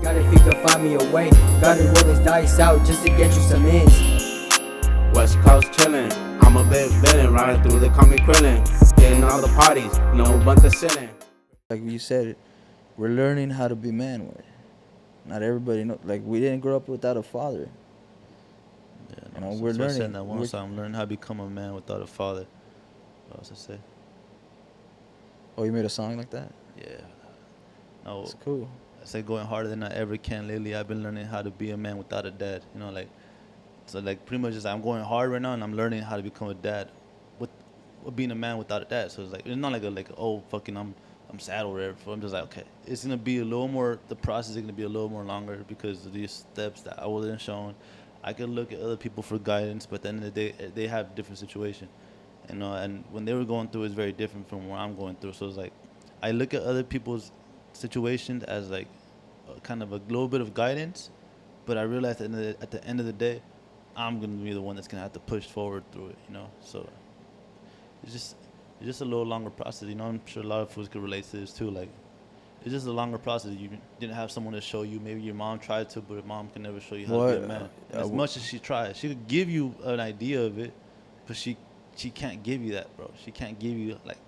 Gotta figure, find me a way. Gotta roll this dice out just to get you some ends. West Coast chillin', I'm a big villain, riding through the call me Krillin. Getting all the parties, no bunch of sitting. Like you said, we're learning how to be manhood. Not everybody know. Like we didn't grow up without a father. Yeah, You know, so we're that's why I said learning. in that one song, learning how to become a man without a father. What else I say? Oh, you made a song like that? Yeah. No, That's cool. I say going harder than I ever can lately. I've been learning how to be a man without a dad. You know, like, so like pretty much just I'm going hard right now and I'm learning how to become a dad with being a man without a dad. So it's like, it's not like oh fucking I'm sad or whatever. I'm just like, okay, it's gonna be a little more. The process is gonna be a little more longer because of these steps that I wasn't shown. I could look at other people for guidance, but at the end of the day, they have different situation. You know, and when they were going through, it's very different from what I'm going through. So it's like, I look at other people's situations as like kind of a little bit of guidance, but I realize that at the end of the day, I'm gonna be the one that's gonna have to push forward through it. You know, so it's just a little longer process. You know, I'm sure a lot of folks could relate to this too. Like, it's just a longer process. You didn't have someone to show you. Maybe your mom tried to, but your mom can never show you how to be a man. As much as she tries, she could give you an idea of it, but she can't give you that, bro. She can't give you, like,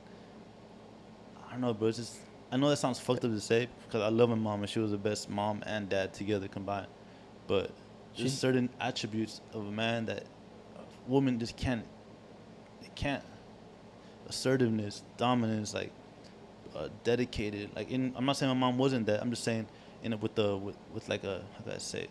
I don't know, bro. It's just, I know that sounds fucked up to say because I love my mom and she was the best mom and dad together combined. But there's certain attributes of a man that a woman just can't. It can't. Assertiveness, dominance, like dedicated. Like, I'm not saying my mom wasn't that. I'm just saying with like a, how can I say it?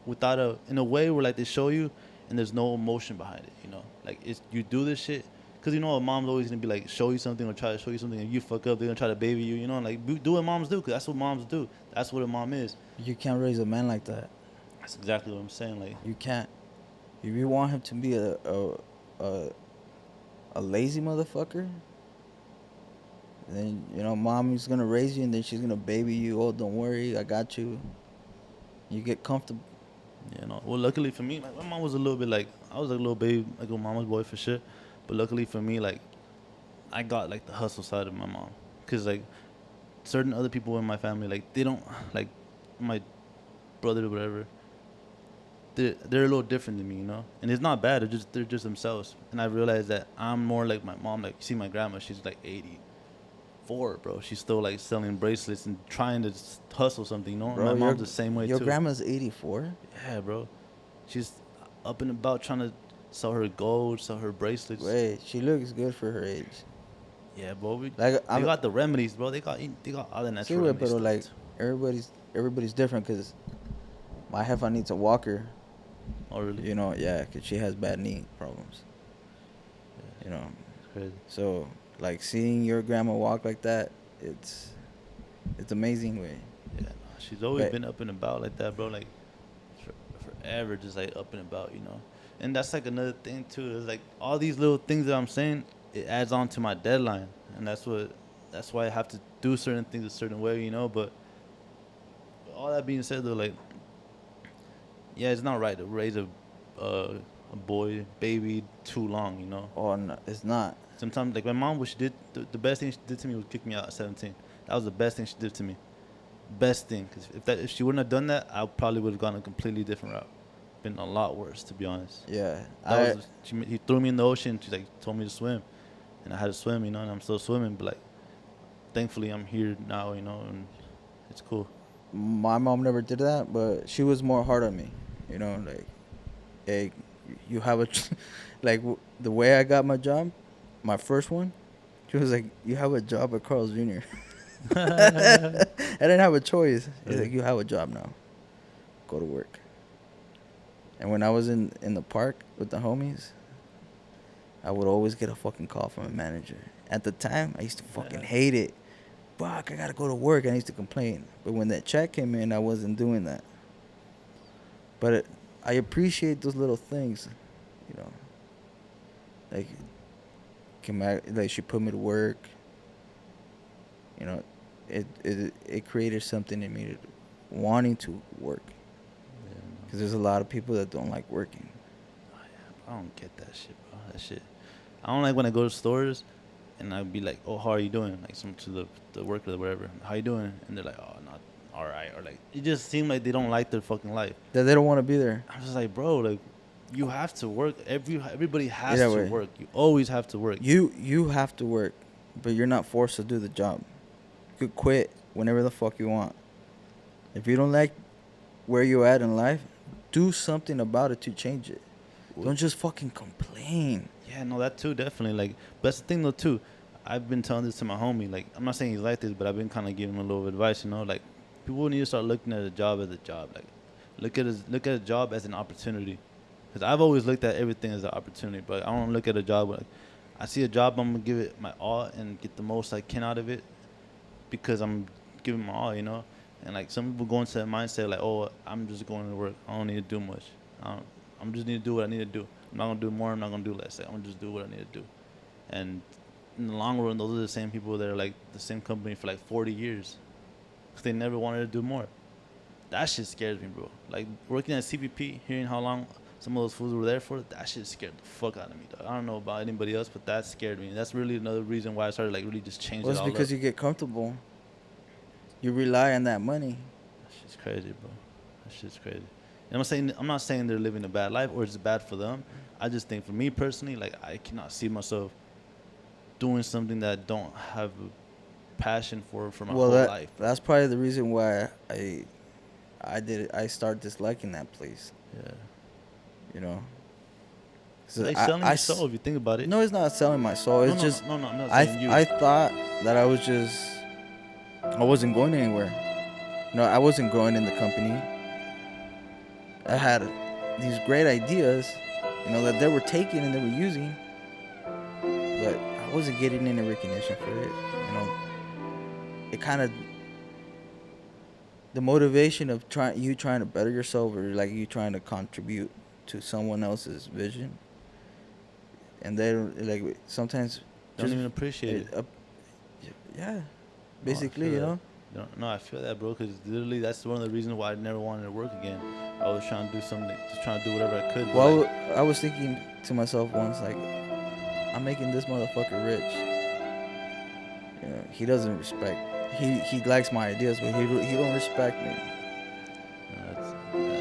Without in a way where like they show you and there's no emotion behind it, you know, like it's, you do this shit because you know a mom's always gonna be like show you something or try to show you something and you fuck up, they're gonna try to baby you, you know, like do what moms do because that's what moms do, that's what a mom is. You can't raise a man like that. That's exactly what I'm saying. Like, you can't. If you want him to be a lazy motherfucker, then you know mommy's gonna raise you and then she's gonna baby you. Oh, don't worry, I got you. You get comfortable. you know, well, luckily for me, like my mom was a little bit like, I was like a little baby, like a mama's boy for sure. But luckily for me, like I got like the hustle side of my mom, cause like certain other people in my family, like they don't, like my brother or whatever. They're a little different than me, you know, and it's not bad. They're just themselves. And I realized that I'm more like my mom. Like, see my grandma, she's like 84, bro. She's still like selling bracelets and trying to hustle something, you know. Bro, my mom's the same way too. Your grandma's 84. Yeah, bro. She's up and about trying to sell her gold, sell her bracelets. Wait, she looks good for her age. Yeah, bro. Like, they got the remedies, bro. They got all the natural remedies. But like everybody's different. Cause my heifer needs a walker. Oh really? You know, yeah, cause she has bad knee problems. Yeah. You know. It's crazy. So like seeing your grandma walk like that, it's amazing way. Yeah, she's always been up and about like that, bro. Like forever, just like up and about, you know. And that's like another thing too. It's like all these little things that I'm saying, it adds on to my deadline, and that's why I have to do certain things a certain way, you know. But all that being said, though, like, yeah, it's not right to raise a boy, baby, too long, you know. Oh no, it's not. Sometimes, like my mom, what she did, the best thing she did to me was kick me out at 17. That was the best thing she did to me. Best thing, because if she wouldn't have done that, I probably would have gone a completely different route. Been a lot worse, to be honest. Yeah, he threw me in the ocean. She like told me to swim, and I had to swim, you know, and I'm still swimming. But like, thankfully, I'm here now, you know, and it's cool. My mom never did that, but she was more hard on me. You know, like, hey, you have like the way I got my job, my first one, she was like, you have a job at Carl's Jr. I didn't have a choice. She's like, you have a job now. Go to work. And when I was in the park with the homies, I would always get a fucking call from a manager. At the time, I used to fucking hate it. Fuck, I gotta go to work. I used to complain. But when that check came in, I wasn't doing that. But I appreciate those little things, you know. Like she put me to work. You know, it created something in me wanting to work. Because there's a lot of people that don't like working. Oh, yeah, I don't get that shit, bro. That shit. I don't like when I go to stores and I'd be like, oh, how are you doing? Like, some to the worker or whatever. How you doing? And they're like, oh, all right, or like it just seemed like they don't like their fucking life. That they don't want to be there. I'm just like, bro, like you have to work. Everybody has Either to way. work. You always have to work. You have to work, but you're not forced to do the job. You could quit whenever the fuck you want. If you don't like where you're at in life, do something about it to change it. Don't just fucking complain. Yeah, no, that too, definitely. Like, but that's the thing though too. I've been telling this to my homie. Like, I'm not saying he's like this, but I've been kind of giving him a little advice. You know, like people need to start looking at a job as a job. Like, look at a job as an opportunity. Because I've always looked at everything as an opportunity, but I don't look at a job like I see a job, I'm gonna give it my all and get the most I can out of it because I'm giving my all, you know. And like some people go into that mindset like, oh, I'm just going to work. I don't need to do much. I'm just need to do what I need to do. I'm not gonna do more. I'm not gonna do less. Like, I'm gonna just do what I need to do. And in the long run, those are the same people that are like the same company for like 40 years because they never wanted to do more. That shit scares me, bro. Like working at CPP, hearing how long some of those fools were there for, that shit scared the fuck out of me, dog. I don't know about anybody else, but that scared me. And that's really another reason why I started like really just changing Well, it it's all because up. you get comfortable. You rely on that money. That shit's crazy, bro. That shit's crazy. And I'm not saying they're living a bad life or it's bad for them. I just think for me personally, like I cannot see myself doing something that I don't have a passion for my whole life. That's probably the reason why I started disliking that place. Yeah. You know. So like selling your soul if you think about it. No, it's not selling my soul. It's just I'm not saying you. I thought that I wasn't going anywhere. No, I wasn't growing in the company. I had these great ideas, you know, that they were taking and they were using, but I wasn't getting any recognition for it. You know, it kind of the motivation of trying to better yourself or like you trying to contribute to someone else's vision, and they don't like sometimes don't even appreciate it. Yeah, basically, you know. No, I feel that, bro, because literally that's one of the reasons why I never wanted to work again. I was trying to do something, just trying to do whatever I could. Well, like, I was thinking to myself once, like, I'm making this motherfucker rich. You know, he doesn't respect. He likes my ideas, but he don't respect me.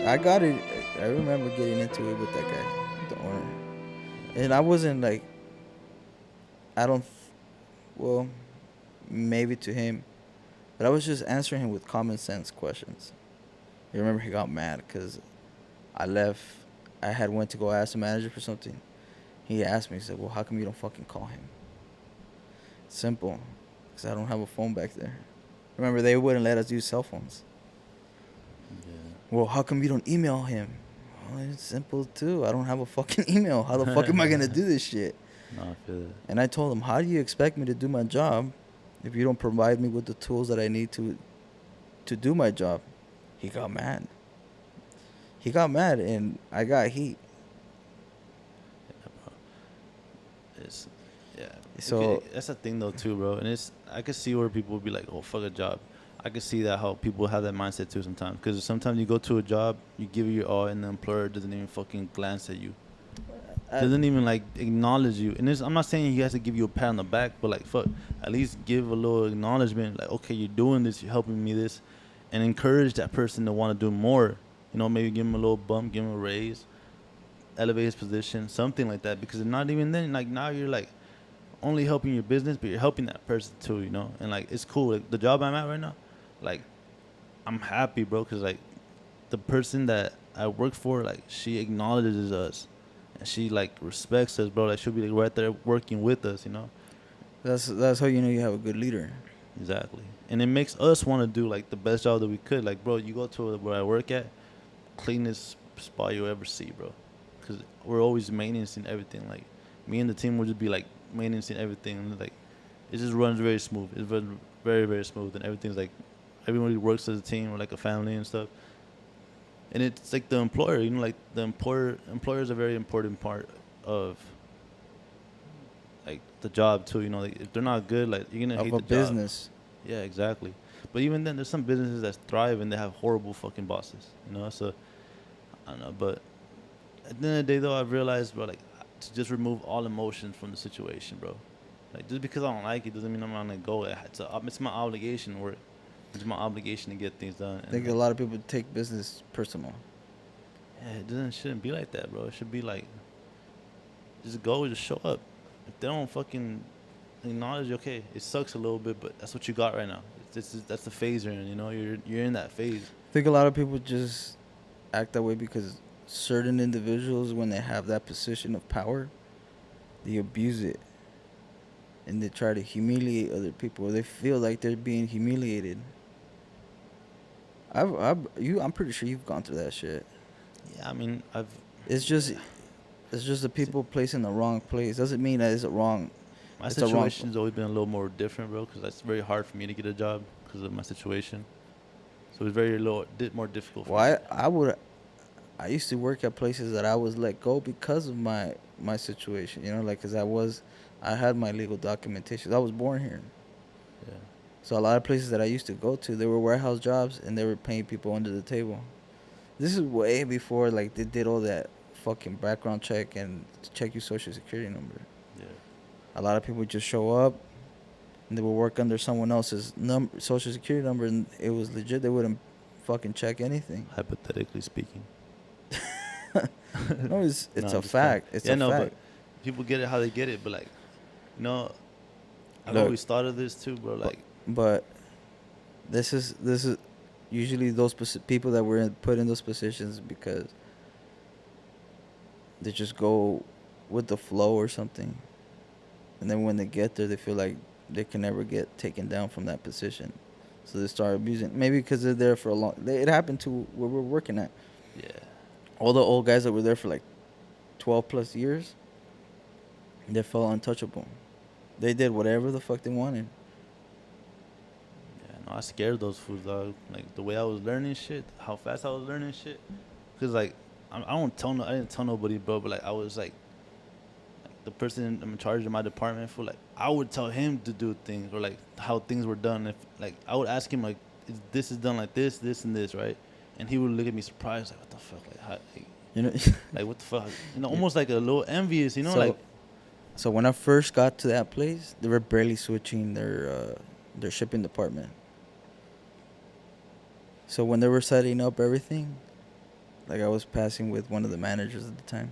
I got it. I remember getting into it with that guy, the owner, and I wasn't like. Well, maybe to him. But I was just answering him with common sense questions. You remember he got mad because I left. I had went to go ask the manager for something. He asked me, he said, well, how come you don't fucking call him? Simple. Because I don't have a phone back there. Remember, they wouldn't let us use cell phones. Yeah. Well, how come you don't email him? Well, it's simple, too. I don't have a fucking email. How the fuck am I going to do this shit? No, I feel it. And I told him, how do you expect me to do my job if you don't provide me with the tools that I need to do my job? He got mad. He got mad, and I got heat. Yeah, bro. So okay, that's the thing though too, bro. And I could see where people would be like, "Oh, fuck a job." I could see that how people have that mindset too sometimes. Because sometimes you go to a job, you give it your all, and the employer doesn't even fucking glance at you. Doesn't even like acknowledge you. And I'm not saying he has to give you a pat on the back, but like fuck, at least give a little acknowledgement. Like, okay, you're doing this, you're helping me this, and encourage that person to want to do more. You know, maybe give him a little bump, give him a raise, elevate his position, something like that. Because not even then, like now you're like only helping your business, but you're helping that person too. You know, and like it's cool. Like, the job I'm at right now, like I'm happy, bro, because like the person that I work for, like she acknowledges us. And she like respects us, bro. Like she'll be like right there working with us, you know. That's how you know you have a good leader. Exactly, and it makes us want to do like the best job that we could. Like, bro, you go to where I work at, cleanest spot you ever see, bro. Because we're always maintaining everything. Like me and the team will just be like maintaining everything, and like it just runs very smooth. It's very very smooth, and everything's like everybody works as a team or like a family and stuff. And it's like the employer, you know, like the employer is a very important part of like the job too, you know. Like if they're not good, like you're gonna hate the business. Job. Yeah, exactly. But even then, there's some businesses that thrive and they have horrible fucking bosses, you know. So I don't know, but at the end of the day, though, I've realized, bro, like to just remove all emotions from the situation, bro. Like just because I don't like it doesn't mean I'm not gonna go. It's my obligation to work. It's my obligation to get things done. I think a lot of people take business personal. Yeah, shouldn't be like that, bro. It should be like, just go, just show up. If they don't fucking acknowledge, okay, it sucks a little bit, but that's what you got right now. That's the phase you're in. You know, you're in that phase. I think a lot of people just act that way because certain individuals, when they have that position of power, they abuse it, and they try to humiliate other people. Or they feel like they're being humiliated. I'm pretty sure you've gone through that shit. Yeah, I mean, It's It's just the people placed in the wrong place. Doesn't mean that it's wrong. My It's a wrong situation's always been a little more different, bro, because it's very hard for me to get a job because of my situation. So it's very more difficult for me. Well, I used to work at places that I was let go because of my situation. You know, like, cause I had my legal documentation. I was born here. Yeah. So a lot of places that I used to go to, they were warehouse jobs, and they were paying people under the table. This is way before, like, they did all that fucking background check and check your social security number. Yeah. A lot of people would just show up, and they would work under someone else's social security number, and it was legit. They wouldn't fucking check anything. Hypothetically speaking. No, it's No, a fact. It's a fact. But people get it how they get it. But, like, you know, I've Look, always thought of this too, bro. Like, but this is usually those people that were put in those positions because they just go with the flow or something, and then when they get there, they feel like they can never get taken down from that position, so they start abusing. Maybe because they're there for a long. It happened to where we're working at. yeah. All the old guys that were there for like 12 plus years, they felt untouchable. They did whatever the fuck they wanted. Yeah, no, I scared those fools, dog. Like, the way I was learning shit, how fast I was learning shit. Because, like, I didn't tell nobody, bro, but, like, I was, like the person in charge of my department, for, like, I would tell him to do things, or, like, how things were done. If, like, I would ask him, like, this is done like this, and this, right? And he would look at me surprised, like, what the fuck? Like, how, like, You know. like, what the fuck? You know, almost like a little envious, you know, So when I first got to that place, they were barely switching their shipping department. So when they were setting up everything, like, I was passing with one of the managers at the time,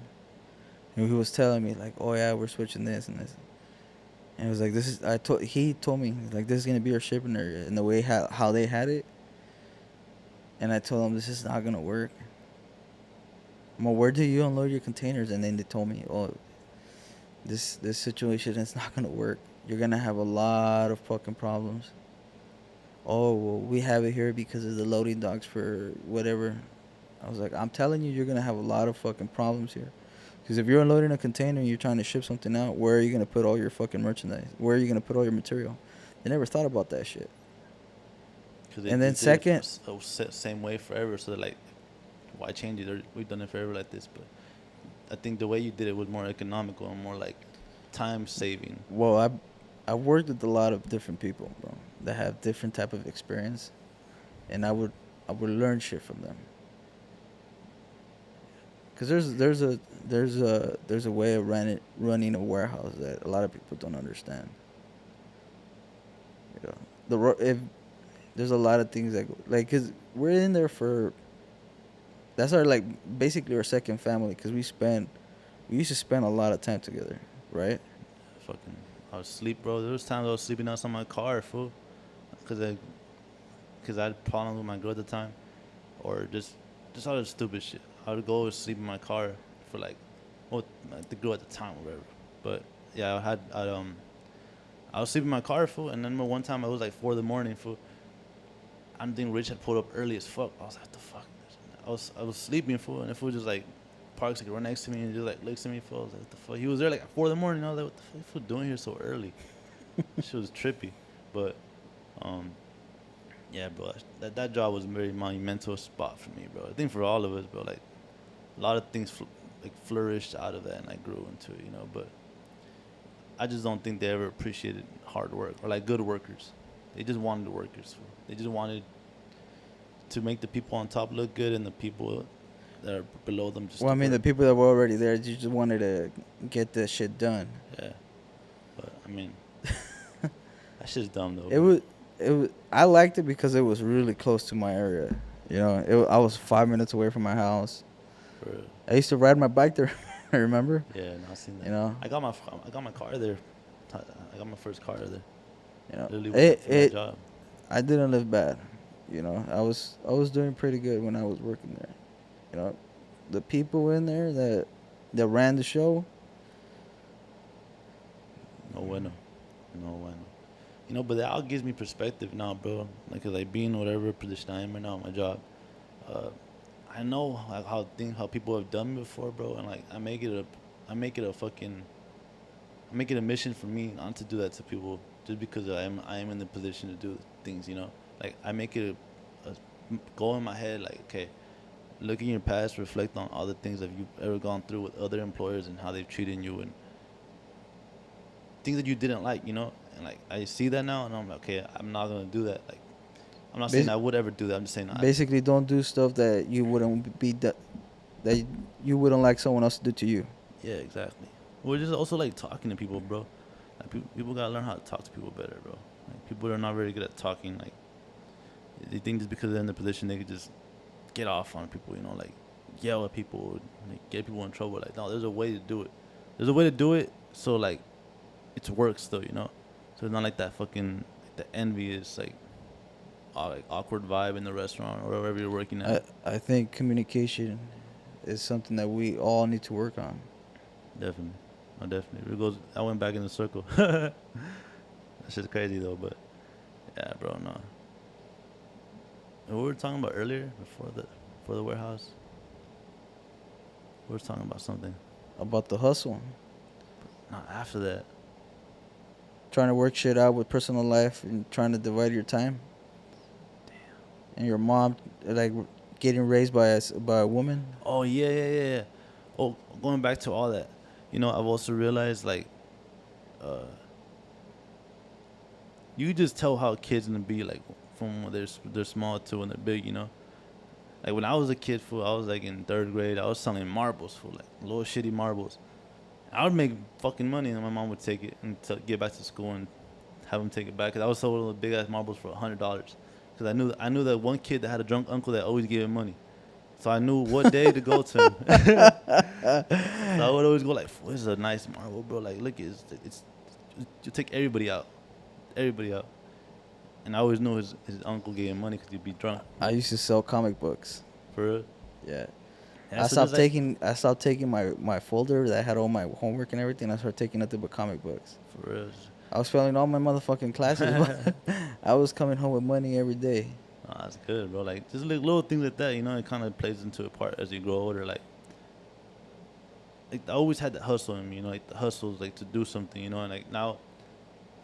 and he was telling me, like, oh yeah, we're switching this and this, and it was like, he told me, like, this is gonna be our shipping area, and the way how they had it, and I told him, this is not gonna work. Well, where do you unload your containers? And then they told me, oh, this situation is not gonna work. You're gonna have a lot of fucking problems. Oh, well, we have it here because of the loading docks for whatever. I was like, I'm telling you, you're gonna have a lot of fucking problems here. Because if you're unloading a container and you're trying to ship something out, where are you gonna put all your fucking merchandise? Where are you gonna put all your material? They never thought about that shit. And then second, same way forever. So they're like, why change it? We've done it forever like this. But I think the way you did it was more economical and more, like, time saving. well, I worked with a lot of different people, bro, that have different type of experience, and I would learn shit from them. Cause there's a way of running a warehouse that a lot of people don't understand. You know, if there's a lot of things that go, like, cause we're in there for. That's our, like, basically our second family, cause we used to spend a lot of time together, right? Fucking, I was asleep, bro. There was times I was sleeping outside my car, fool, cause I had problems with my girl at the time, or just other stupid shit. I would go sleep in my car for, like, well, the girl at the time, or whatever. But yeah, I was sleeping in my car, fool, and then one time it was like 4 a.m, fool. I think Rich had pulled up early as fuck. I was like, what the fuck? I was sleeping, fool, and the fool just, like, parks, like, right next to me and just, like, looks at me, fool. I was like, what the fuck? He was there like at 4 a.m. I was like, what the fuck you fool doing here so early? Shit was trippy. But yeah, bro, that job was a very monumental spot for me, bro. I think for all of us, bro, like, a lot of things flourished out of that, and I grew into it, you know. But I just don't think they ever appreciated hard work or, like, good workers. They just wanted the workers. Fool. They just wanted to make the people on top look good, and the people that are below them just. Well, I mean, the people that were already there, you just wanted to get the shit done. Yeah, but I mean, that shit's dumb though. It was. I liked it because it was really close to my area. You know, I was 5 minutes away from my house. For real. I used to ride my bike there. I remember. Yeah, no, I seen that. You know, I got my car there. I got my first car there. you know, Literally went to my job. I didn't live bad. You know, I was doing pretty good when I was working there. You know, the people in there that ran the show. No bueno. No bueno. You know, but that all gives me perspective now, bro. Like, 'cause, like being whatever position I am right now at my job, I know like how people have done me before, bro, and like I make it a mission for me not to do that to people just because I am in the position to do things, you know. Like I make it a goal in my head, like, okay, look in your past, reflect on all the things that you've ever gone through with other employers and how they've treated you and things that you didn't like, you know. And like I see that now, and I'm like, okay, I'm not gonna do that. Like, I'm not saying I would ever do that. I'm just saying Basically, don't do stuff that you wouldn't that you wouldn't like someone else to do to you. Yeah, exactly. We're just also like talking to people, bro. Like people gotta learn how to talk to people better, bro. Like people are not very good at talking. Like they think just because they're in the position they could just get off on people, you know, like yell at people, like, get people in trouble. Like no, there's a way to do it. There's a way to do it so like it works still, you know. So it's not like that fucking the envious like awkward vibe in the restaurant or wherever you're working at. I think communication is something that we all need to work on. Definitely. No, definitely. I went back in the circle. That shit's crazy though, but yeah, bro, no. And what we were talking about earlier before the warehouse. We were talking about something. About the hustle. Not after that. Trying to work shit out with personal life and trying to divide your time. Damn. And your mom, like, getting raised by a woman. Oh yeah. Oh, going back to all that. You know, I've also realized like, you just tell how kids gonna be like from when they're small to when they're big. You know, like when I was a kid, fool, I was like in 3rd grade. I was selling marbles, fool, like little shitty marbles. I would make fucking money, and my mom would take it and get back to school and have them take it back. Cause I was selling big ass marbles for $100. Cause I knew that one kid that had a drunk uncle that always gave him money. So I knew what day to go to him. So I would always go like, "This is a nice marble, bro. Like, look, it's you take everybody out. And I always knew his uncle gave him money because he'd be drunk. I used to sell comic books. For real? Yeah. Yeah, I so stopped taking my folder that had all my homework and everything. I started taking nothing but comic books. For real. I was failing all my motherfucking classes. But I was coming home with money every day. Oh, that's good, bro. Like, just like little things like that, you know, it kind of plays into a part as you grow older. Like, I always had that hustle in me, you know, like the hustles, like to do something, you know, and like now,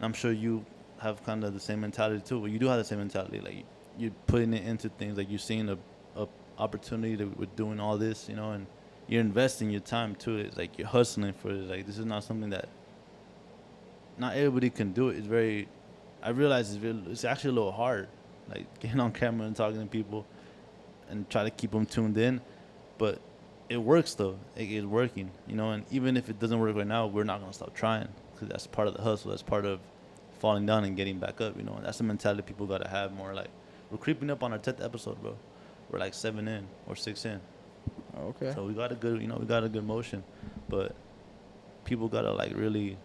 I'm sure you have kind of the same mentality too. But you do have the same mentality, like you're putting it into things, like you're seeing a opportunity that we're doing all this, you know, and you're investing your time to it. It's like you're hustling for it. Like this is not something that not everybody can do. It. I realize it's actually a little hard, like getting on camera and talking to people, and try to keep them tuned in, but it works though. It is working, you know. And even if it doesn't work right now, we're not gonna stop trying because that's part of the hustle. That's part of falling down and getting back up, you know. And that's the mentality people gotta have more. Like we're creeping up on our 10th episode, bro. We're like 7 in or 6 in. Okay. So we got a good motion, but people gotta like really,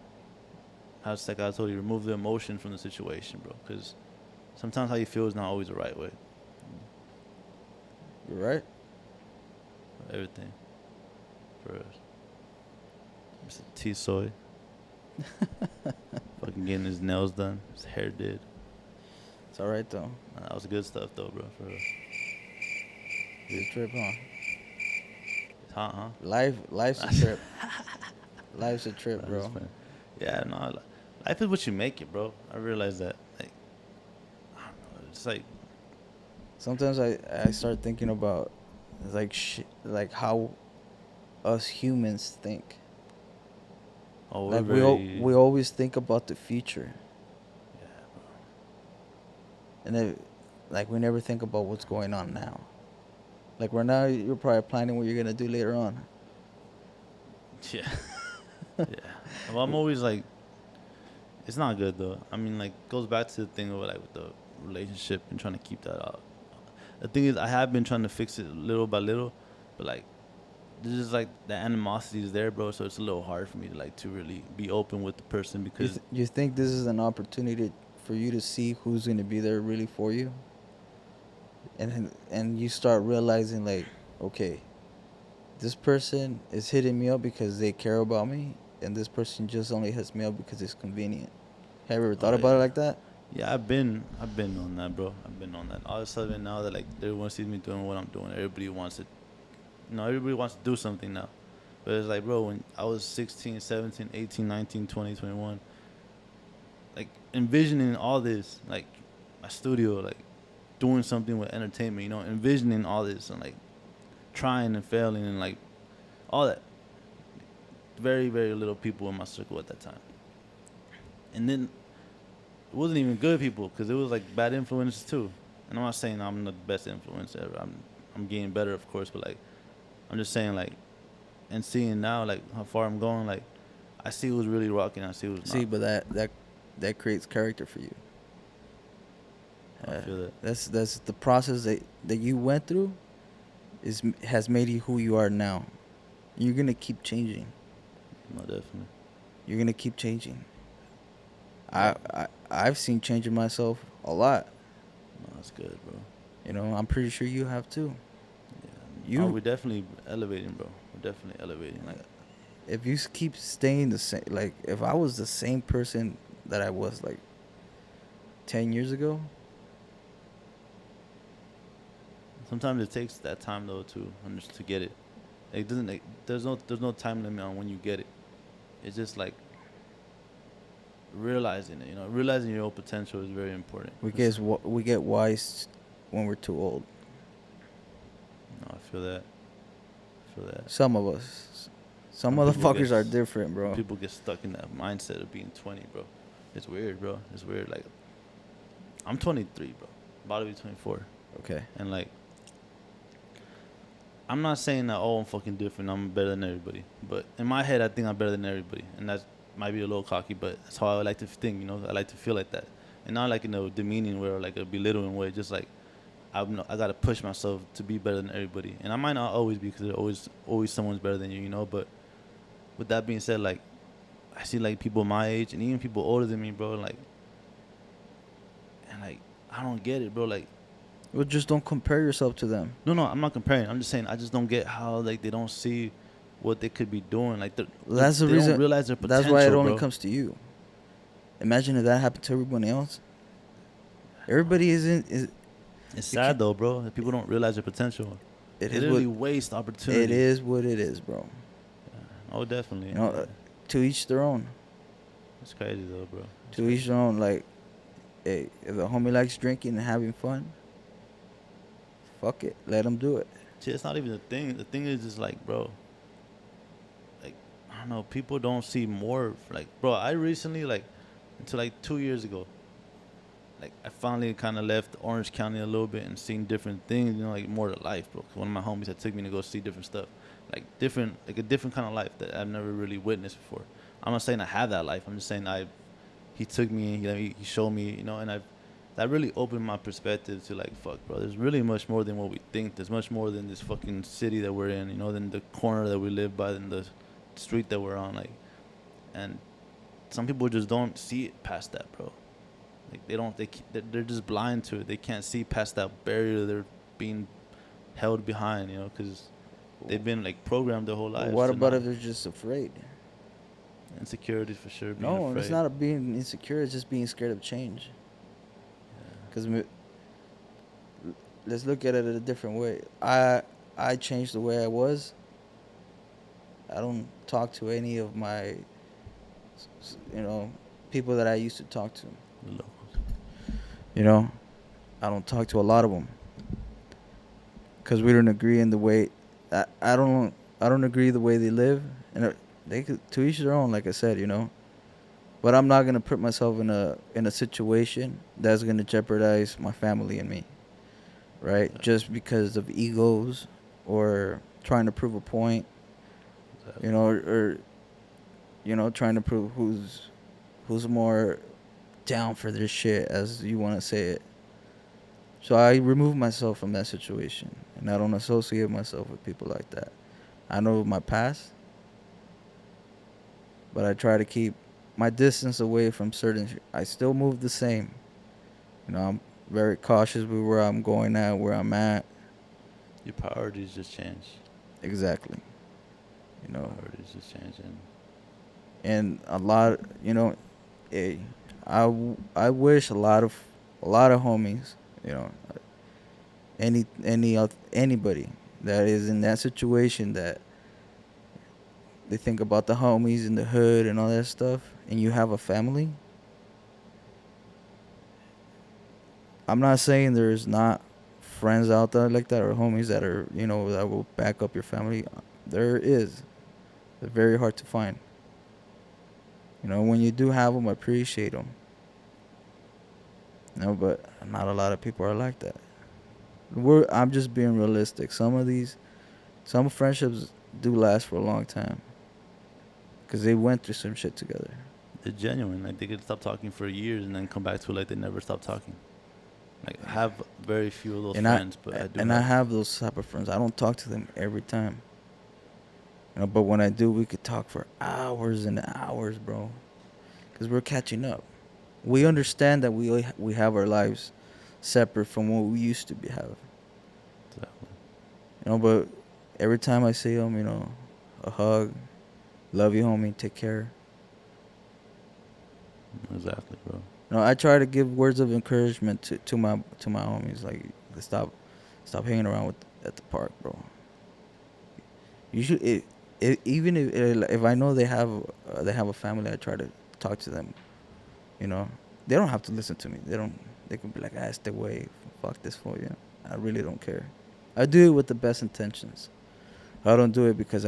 how's like I told you, remove the emotion from the situation, bro. Because sometimes how you feel is not always the right way. You're right. Everything. For us. Mr. T Soy. Fucking getting his nails done. His hair did. It's all right though. That was good stuff though, bro. For real. Good trip, huh? It's hot, huh? Life's a trip. Life's a trip, bro. Yeah, no. Life is what you make it, bro. I realize that. Like, I don't know. It's like. Sometimes I start thinking about like how us humans think. Oh, like we always think about the future. Yeah, bro. And then, like we never think about what's going on now. Like right now, you're probably planning what you're gonna do later on. Yeah. Yeah. Well, I'm always like, it's not good though. I mean, like, goes back to the thing of like with relationship and trying to keep that out. The thing is, I have been trying to fix it little by little, but like, there's just like the animosity is there, bro. So it's a little hard for me to like to really be open with the person because You think this is an opportunity for you to see who's gonna be there really for you, and you start realizing like, okay, this person is hitting me up because they care about me, and this person just only hits me up because it's convenient. Have you ever thought about it like that? Yeah, I've been on that, bro. I've been on that. All of a sudden now that like everyone sees me doing what I'm doing, everybody wants to, everybody wants to do something now. But it's like, bro, when I was 16, 17, 18, 19, 20, 21, like envisioning all this, like my studio, like doing something with entertainment, envisioning all this and like trying and failing and like all that. Very, very little people in my circle at that time. And then it wasn't even good people because it was like bad influences too. And I'm not saying I'm the best influence ever. I'm getting better, of course, but like I'm just saying like, and seeing now like how far I'm going, like I see who's really rocking. I see who's not. See, but that creates character for you. I feel that. That's the process that you went through has made you who you are now. You're gonna keep changing. No, definitely. You're gonna keep changing. I've seen changing myself a lot. No, that's good, bro. I'm pretty sure you have too. Yeah. We're definitely elevating, bro. We're definitely elevating. Like, if you keep staying the same, like if I was the same person that I was like 10 years ago. Sometimes it takes that time though to get it. It doesn't. Like, there's no time limit on when you get it. It's just like realizing it. Realizing your own potential is very important. We get wise when we're too old. No, I feel that. Some of us. Some motherfuckers are different, bro. People get stuck in that mindset of being 20, bro. It's weird, bro. It's weird. Like, I'm 23, bro. About to be 24. Okay. And like, I'm not saying that, I'm fucking different. I'm better than everybody. But in my head, I think I'm better than everybody. And that might be a little cocky, but that's how I like to think, I like to feel like that. And not like in a demeaning way or like a belittling way. Just like, I got to push myself to be better than everybody. And I might not always be because there's always someone's better than you, But with that being said, like, I see like people my age and even people older than me, bro. And like, I don't get it, bro. Like, well, just don't compare yourself to them. No, I'm not comparing. I'm just saying I just don't get how like they don't see what they could be doing. Like that's the they reason. Don't realize their potential. That's why it only bro. comes to you. Imagine if that happened to everybody else. Everybody isn't. It's sad though, bro. That people don't realize their potential. They literally waste opportunity. It is what it is, bro. Yeah. Oh, definitely. To each their own. It's crazy though, bro. To each their own. Like, hey, if a homie likes drinking and having fun, fuck it, let him do it. See, it's not even the thing. The thing is just like, bro, like, I don't know, people don't see more. Like, bro, I recently, like, until like 2 years ago, like, I finally kind of left Orange County a little bit and seen different things, like more to life, bro. 'Cause one of my homies had took me to go see different stuff, like a different kind of life that I've never really witnessed before. I'm not saying I have that life. I'm just saying he took me, he showed me, and that really opened my perspective to like, fuck, bro, there's really much more than what we think. There's much more than this fucking city that we're in, than the corner that we live by, than the street that we're on, like, and some people just don't see it past that, bro. Like, they're just blind to it. They can't see past that barrier they're being held behind, because they've been like programmed their whole life. What about if they're just afraid? Insecurity for sure. No, it's not being insecure. It's just being scared of change. Because let's look at it a different way. I changed the way I was. I don't talk to any of my, people that I used to talk to. I don't talk to a lot of them. Because we don't agree in the way. I don't agree the way they live, and they could, to each their own, like I said, But I'm not gonna put myself in a situation that's gonna jeopardize my family and me, right? Just because of egos or trying to prove a point, or trying to prove who's more down for this shit, as you want to say it. So I remove myself from that situation, and I don't associate myself with people like that. I know my past, but I try to keep my distance away from certain. I still move the same. You know, I'm very cautious with where I'm going at, where I'm at. Your priorities just change. Exactly. You know, Priorities just change, and a lot. You know, eh, I wish a lot of homies. You know, anybody that is in that situation that they think about the homies in the hood and all that stuff, and you have a family. I'm not saying there's not friends out there like that or homies that are, you know, that will back up your family. There is. They're very hard to find. You know, when you do have them, appreciate them. You know, but not a lot of people are like that. I'm just being realistic. Some friendships do last for a long time because they went through some shit together. they're genuine. Like they could stop talking for years and then come back to it like they never stopped talking. Like I have very few of those And friends, but I do. I have those type of friends. I don't talk to them every time. You know, but when I do, we could talk for hours and hours, bro. Because we're catching up. We understand that we have our lives separate from what we used to have. Exactly. You know, but every time I see them, you know, a hug, love you, homie, take care. Exactly, bro. You know, I try to give words of encouragement to my homies, like to stop hanging around at the park, bro. You should even if I know they have a family, I try to talk to them. You know, they don't have to listen to me. They can be like, ah, stay away, fuck this for you. I really don't care. I do it with the best intentions. I don't do it because